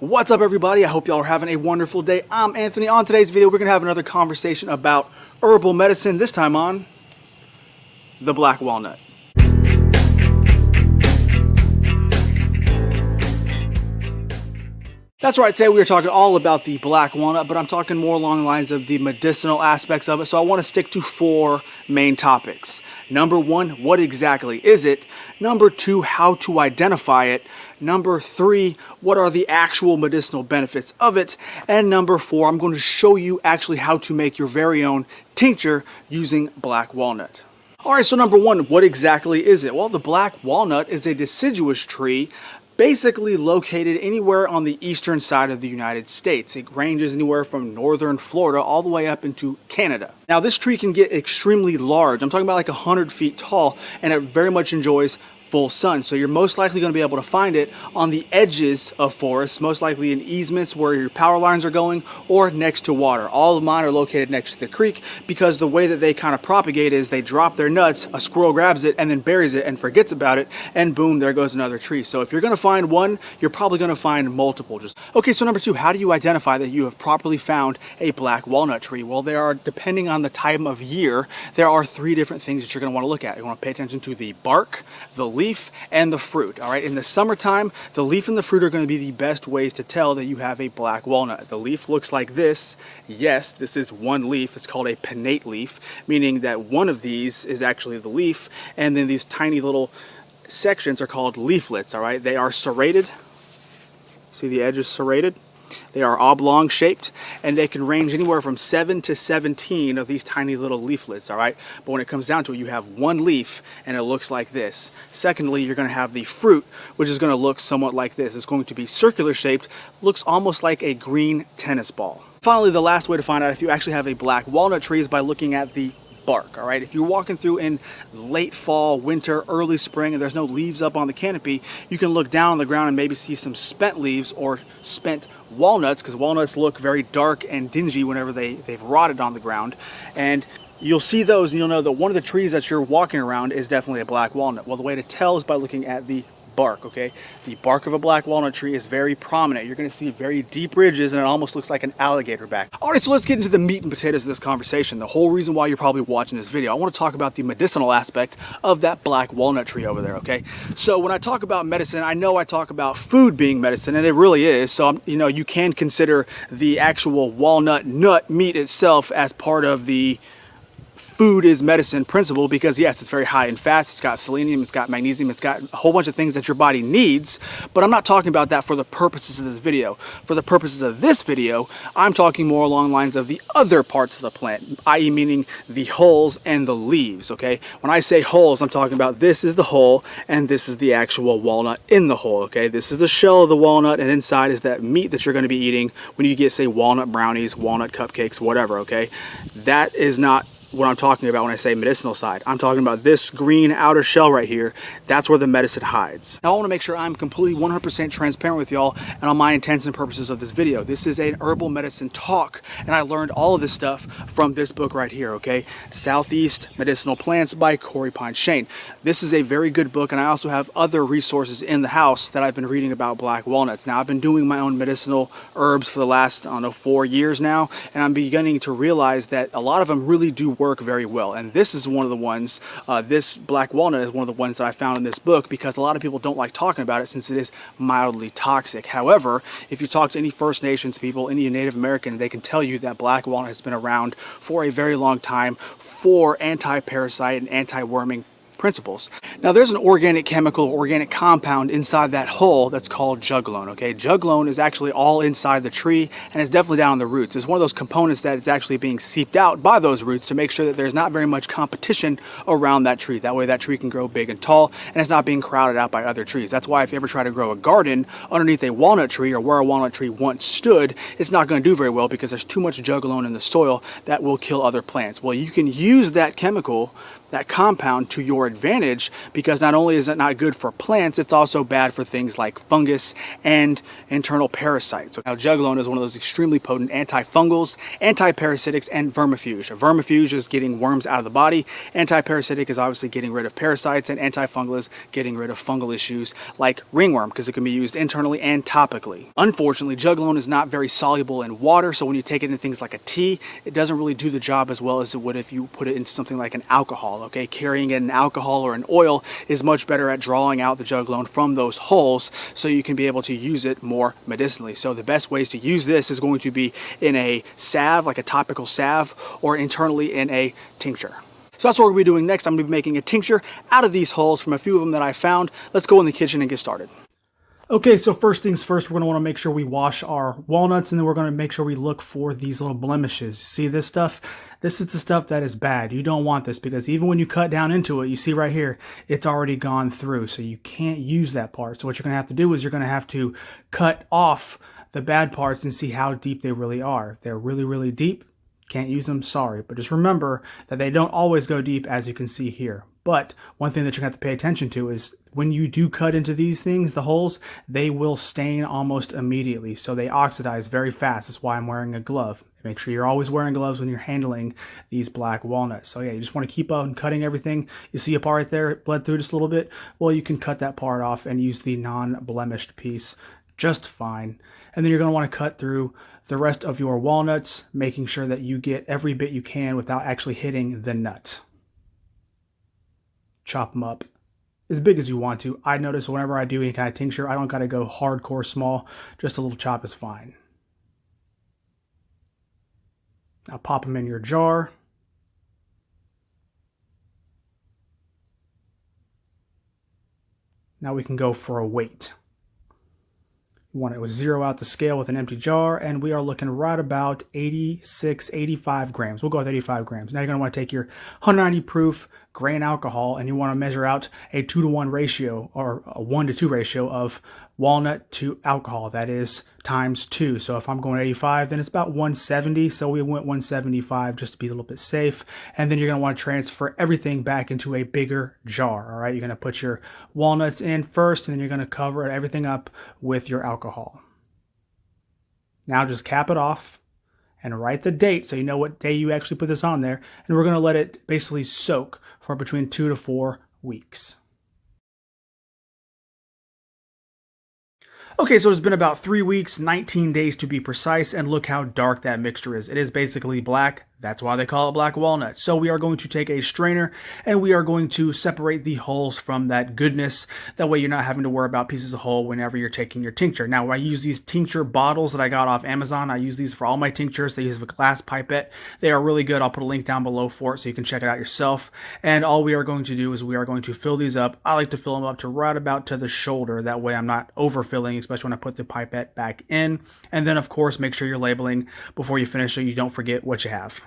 What's up, everybody? I hope y'all are having a wonderful day. I'm Anthony. On today's video, we're going to have another conversation about herbal medicine, this time on the black walnut. That's right, today we are talking all about the black walnut, but I'm talking more along the lines of the medicinal aspects of it, so I want to stick to 4 main topics. Number 1, what exactly is it? Number 2, how to identify it. Number 3, what are the actual medicinal benefits of it? And number 4, I'm going to show you actually how to make your very own tincture using black walnut. Alright, so number 1, what exactly is it? Well, the black walnut is a deciduous tree basically located anywhere on the eastern side of the United States. It ranges anywhere from northern Florida all the way up into Canada. Now, this tree can get extremely large. I'm talking about like 100 feet tall, and it very much enjoys full sun. So you're most likely going to be able to find it on the edges of forests, most likely in easements where your power lines are going, or next to water. All of mine are located next to the creek because the way that they kind of propagate is they drop their nuts, a squirrel grabs it and then buries it and forgets about it, and boom, there goes another tree. So if you're going to find one, you're probably going to find multiple. Okay, so number 2, how do you identify that you have properly found a black walnut tree? Well, there are, depending on the time of year, there are 3 different things that you're going to want to look at. You want to pay attention to the bark, the leaf, and the fruit. All right, in the summertime, the leaf and the fruit are going to be the best ways to tell that you have a black walnut. The leaf looks like this. Yes, this is one leaf. It's called a pinnate leaf, meaning that one of these is actually the leaf, and then these tiny little sections are called leaflets. All right, they are serrated. See the edges serrated? They are oblong shaped, and they can range anywhere from 7 to 17 of these tiny little leaflets, all right? But when it comes down to it, you have one leaf, and it looks like this. Secondly, you're going to have the fruit, which is going to look somewhat like this. It's going to be circular shaped, looks almost like a green tennis ball. Finally, the last way to find out if you actually have a black walnut tree is by looking at the bark. All right, if you're walking through in late fall, winter, early spring, and there's no leaves up on the canopy, you can look down on the ground and maybe see some spent leaves or spent walnuts, because walnuts look very dark and dingy whenever they've rotted on the ground. And you'll see those and you'll know that one of the trees that you're walking around is definitely a black walnut. Well, the way to tell is by looking at the bark. Okay, the bark of a black walnut tree is very prominent. You're going to see very deep ridges, and it almost looks like an alligator back. All right, so let's get into the meat and potatoes of this conversation. The whole reason why you're probably watching this video, I want to talk about the medicinal aspect of that black walnut tree over there. Okay, so when I talk about medicine, I know I talk about food being medicine, and it really is. So you can consider the actual walnut nut meat itself as part of the food is medicine principle, because yes, it's very high in fats, it's got selenium, it's got magnesium, it's got a whole bunch of things that your body needs, but I'm not talking about that for the purposes of this video. For the purposes of this video, I'm talking more along the lines of the other parts of the plant, i.e. meaning the hulls and the leaves, okay? When I say hulls, I'm talking about this is the hull and this is the actual walnut in the hull, okay? This is the shell of the walnut, and inside is that meat that you're going to be eating when you get, say, walnut brownies, walnut cupcakes, whatever, okay? That is not what I'm talking about when I say medicinal side. I'm talking about this green outer shell right here. That's where the medicine hides. Now, I want to make sure I'm completely 100% transparent with y'all and on my intents and purposes of this video. This is an herbal medicine talk, and I learned all of this stuff from this book right here, okay? Southeast Medicinal Plants by Corey Pine Shane. This is a very good book, and I also have other resources in the house that I've been reading about black walnuts. Now, I've been doing my own medicinal herbs for the last, I don't know, 4 years now, and I'm beginning to realize that a lot of them really do work very well, and this is one of the ones, this black walnut is one of the ones that I found in this book, because a lot of people don't like talking about it since it is mildly toxic. However, if you talk to any First Nations people, any Native American, they can tell you that black walnut has been around for a very long time for anti-parasite and anti-worming principles. Now, there's an organic chemical, organic compound inside that hull that's called juglone, okay? Juglone is actually all inside the tree, and it's definitely down in the roots. It's one of those components that is actually being seeped out by those roots to make sure that there's not very much competition around that tree. That way that tree can grow big and tall, and it's not being crowded out by other trees. That's why if you ever try to grow a garden underneath a walnut tree or where a walnut tree once stood, it's not going to do very well because there's too much juglone in the soil that will kill other plants. Well, you can use that chemical that compound to your advantage, because not only is it not good for plants, it's also bad for things like fungus and internal parasites. So now Juglone is one of those extremely potent antifungals, antiparasitics, and vermifuge. A vermifuge is getting worms out of the body. Antiparasitic is obviously getting rid of parasites, and antifungal is getting rid of fungal issues like ringworm, because it can be used internally and topically. Unfortunately, Juglone is not very soluble in water, so when you take it in things like a tea, it doesn't really do the job as well as it would if you put it into something like an alcohol. Okay, carrying it in alcohol or an oil is much better at drawing out the Juglone from those holes, so you can be able to use it more medicinally. So the best ways to use this is going to be in a salve, like a topical salve, or internally in a tincture. So that's what we're going to be doing next. I'm going to be making a tincture out of these holes from a few of them that I found. Let's go in the kitchen and get started. Okay, so first things first, we're going to want to make sure we wash our walnuts, and then we're going to make sure we look for these little blemishes. See this stuff? This is the stuff that is bad. You don't want this, because even when you cut down into it, you see right here, it's already gone through, so you can't use that part. So what you're going to have to do is you're going to have to cut off the bad parts and see how deep they really are. If they're really, really deep, can't use them, sorry. But just remember that they don't always go deep, as you can see here. But one thing that you're going to have to pay attention to is when you do cut into these things, the holes, they will stain almost immediately. So they oxidize very fast. That's why I'm wearing a glove. Make sure you're always wearing gloves when you're handling these black walnuts. So yeah, you just want to keep on cutting everything. You see a part right there, it bled through just a little bit. Well, you can cut that part off and use the non-blemished piece just fine. And then you're going to want to cut through the rest of your walnuts, making sure that you get every bit you can without actually hitting the nut. Chop them up as big as you want to. I notice whenever I do any kind of tincture, I don't got to go hardcore small. Just a little chop is fine. Now pop them in your jar. Now we can go for a weight. We want to zero out the scale with an empty jar, and we are looking right about 86, 85 grams. We'll go with 85 grams. Now you're going to want to take your 190 proof grain alcohol, and you want to measure out a 2-to-1 ratio, or a 1-to-2 ratio of walnut to alcohol. That is times 2. So if I'm going 85, then it's about 170. So we went 175 just to be a little bit safe. And then you're going to want to transfer everything back into a bigger jar. All right, you're going to put your walnuts in first, and then you're going to cover everything up with your alcohol. Now just cap it off and write the date so you know what day you actually put this on there. And we're going to let it basically soak for between 2 to 4 weeks. Okay, so it's been about 3 weeks, 19 days to be precise, and look how dark that mixture is. It is basically black. That's why they call it black walnut. So we are going to take a strainer, and we are going to separate the holes from that goodness. That way you're not having to worry about pieces of hull whenever you're taking your tincture. Now, I use these tincture bottles that I got off Amazon. I use these for all my tinctures. They use a glass pipette. They are really good. I'll put a link down below for it so you can check it out yourself. And all we are going to do is we are going to fill these up. I like to fill them up to right about to the shoulder. That way I'm not overfilling, especially when I put the pipette back in. And then, of course, make sure you're labeling before you finish so you don't forget what you have.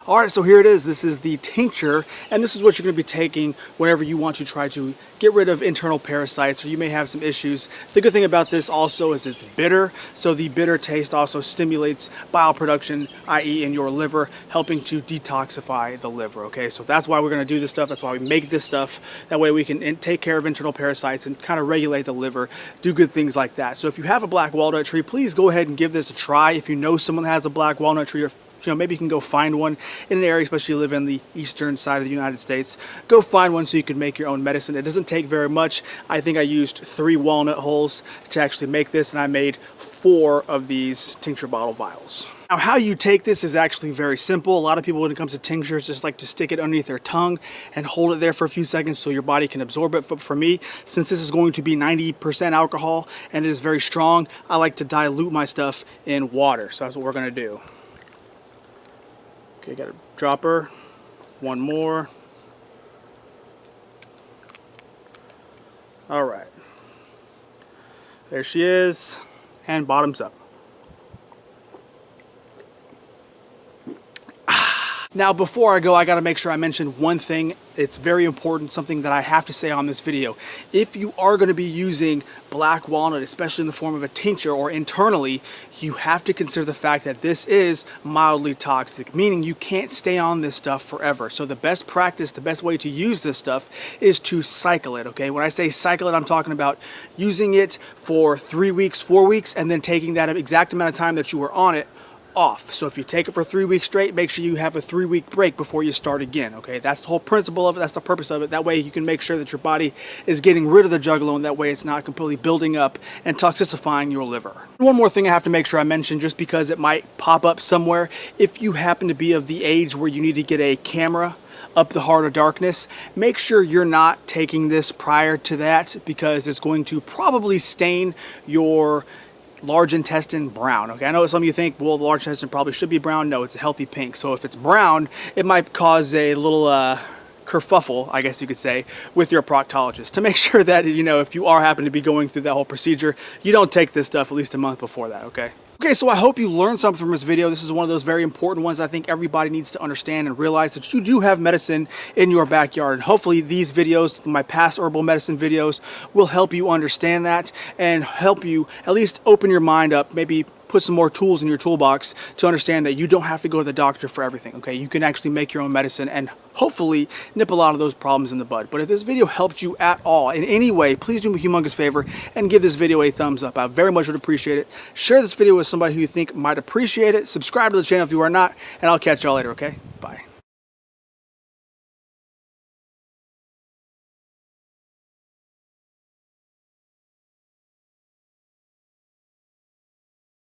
Alright, so here it is. This is the tincture, and this is what you're going to be taking whenever you want to try to get rid of internal parasites, or you may have some issues. The good thing about this also is it's bitter, so the bitter taste also stimulates bile production, i.e. in your liver, helping to detoxify the liver, okay? So that's why we're going to do this stuff. That's why we make this stuff. That way we can take care of internal parasites and kind of regulate the liver, do good things like that. So if you have a black walnut tree, please go ahead and give this a try. If you know someone that has a black walnut tree, or maybe you can go find one in an area, especially if you live in the eastern side of the United States. Go find one so you can make your own medicine. It doesn't take very much. I think I used 3 walnut holes to actually make this, and I made 4 of these tincture bottle vials. Now, how you take this is actually very simple. A lot of people, when it comes to tinctures, just like to stick it underneath their tongue and hold it there for a few seconds so your body can absorb it. But for me, since this is going to be 90% alcohol and it is very strong, I like to dilute my stuff in water. So that's what we're going to do. Okay, got a dropper, one more. All right, there she is, and bottoms up. Now, before I go, I got to make sure I mention one thing. It's very important, something that I have to say on this video. If you are going to be using black walnut, especially in the form of a tincture or internally, you have to consider the fact that this is mildly toxic, meaning you can't stay on this stuff forever. So the best practice, the best way to use this stuff is to cycle it, okay? When I say cycle it, I'm talking about using it for 3 weeks, 4 weeks, and then taking that exact amount of time that you were on it off. So if you take it for 3 weeks straight, make sure you have a 3-week break before you start again, okay? That's the whole principle of it. That's the purpose of it. That way you can make sure that your body is getting rid of the juglone. That way it's not completely building up and toxifying your liver. One more thing I have to make sure I mention, just because it might pop up somewhere. If you happen to be of the age where you need to get a camera up the heart of darkness, make sure you're not taking this prior to that, because it's going to probably stain your large intestine brown. Okay, I know some of you think, well, the large intestine probably should be brown. No, it's a healthy pink. So if it's brown, it might cause a little kerfuffle, I guess you could say, with your proctologist, to make sure that, you know, if you are happen to be going through that whole procedure, you don't take this stuff at least a month before that, okay? Okay, so I hope you learned something from this video. This is one of those very important ones I think everybody needs to understand and realize that you do have medicine in your backyard. And hopefully these videos, my past herbal medicine videos, will help you understand that and help you at least open your mind up, maybe put some more tools in your toolbox to understand that you don't have to go to the doctor for everything, okay? You can actually make your own medicine and hopefully nip a lot of those problems in the bud. But if this video helped you at all in any way, please do me a humongous favor and give this video a thumbs up. I very much would appreciate it. Share this video with somebody who you think might appreciate it. Subscribe to the channel if you are not, and I'll catch y'all later, okay? Bye.